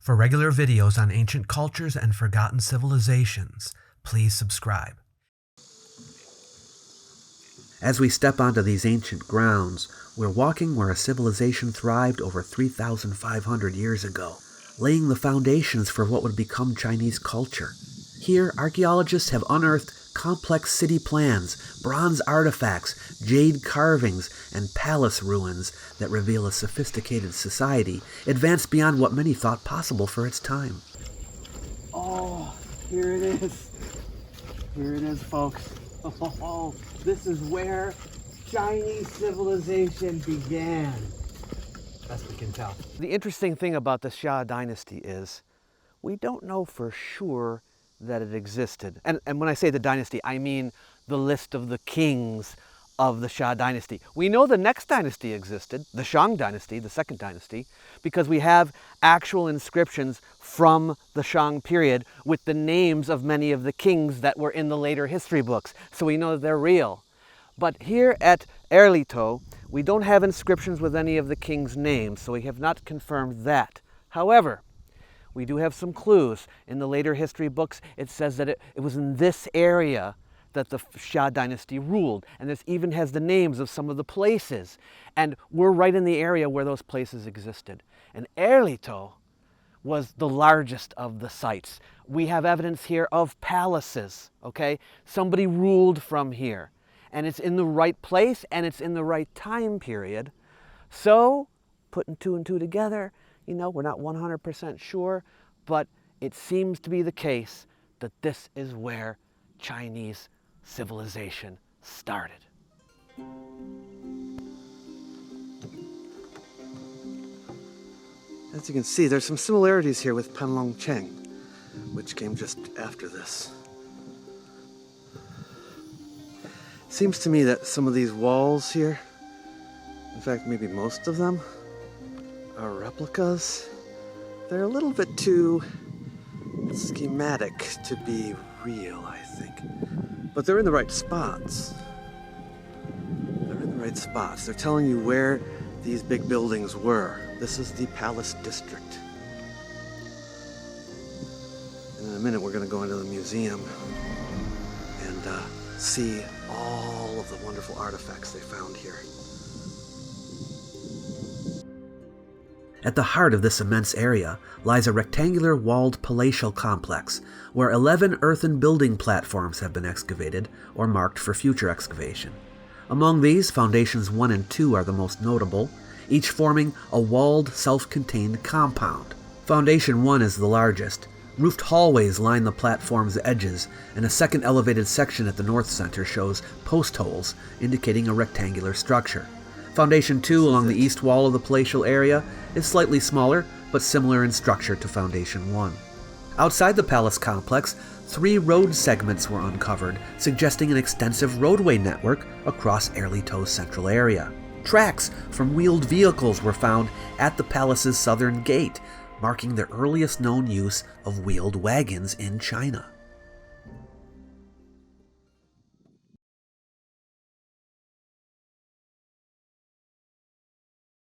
For regular videos on ancient cultures and forgotten civilizations, please subscribe. As we step onto these ancient grounds, we're walking where a civilization thrived over 3,500 years ago, laying the foundations for what would become Chinese culture. Here, archaeologists have unearthed complex city plans, bronze artifacts, jade carvings, and palace ruins that reveal a sophisticated society advanced beyond what many thought possible for its time. Oh, here it is. Here it is, folks. Oh, this is where Chinese civilization began, best we can tell. The interesting thing about the Xia dynasty is we don't know for sure that it existed. And when I say the dynasty, I mean the list of the kings of the Xia dynasty. We know the next dynasty existed, the Shang dynasty, the second dynasty, because we have actual inscriptions from the Shang period with the names of many of the kings that were in the later history books. So we know that they're real. But here at Erlito, we don't have inscriptions with any of the kings' names, so we have not confirmed that. However, we do have some clues. In the later history books, it says that it was in this area that the Xia dynasty ruled. And this even has the names of some of the places. And we're right in the area where those places existed. And Erlito was the largest of the sites. We have evidence here of palaces, okay? Somebody ruled from here. And it's in the right place, and it's in the right time period. So, putting two and two together, you know, we're not 100% sure, but it seems to be the case that this is where Chinese civilization started. As you can see, there's some similarities here with Panlong Cheng, which came just after this. Seems to me that some of these walls here, in fact maybe most of them, are replicas. They're a little bit too schematic to be real, I think. But they're in the right spots. They're in the right spots. They're telling you where these big buildings were. This is the Palace District. And in a minute we're going to go into the museum and see all of the wonderful artifacts they found here. At the heart of this immense area lies a rectangular walled palatial complex where 11 earthen building platforms have been excavated or marked for future excavation. Among these, foundations 1 and 2 are the most notable, each forming a walled, self-contained compound. Foundation 1 is the largest. Roofed hallways line the platform's edges, and a second elevated section at the north center shows post holes indicating a rectangular structure. Foundation 2 along the east wall of the palatial area is slightly smaller, but similar in structure to Foundation 1. Outside the palace complex, 3 road segments were uncovered, suggesting an extensive roadway network across Erlito's central area. Tracks from wheeled vehicles were found at the palace's southern gate, marking the earliest known use of wheeled wagons in China.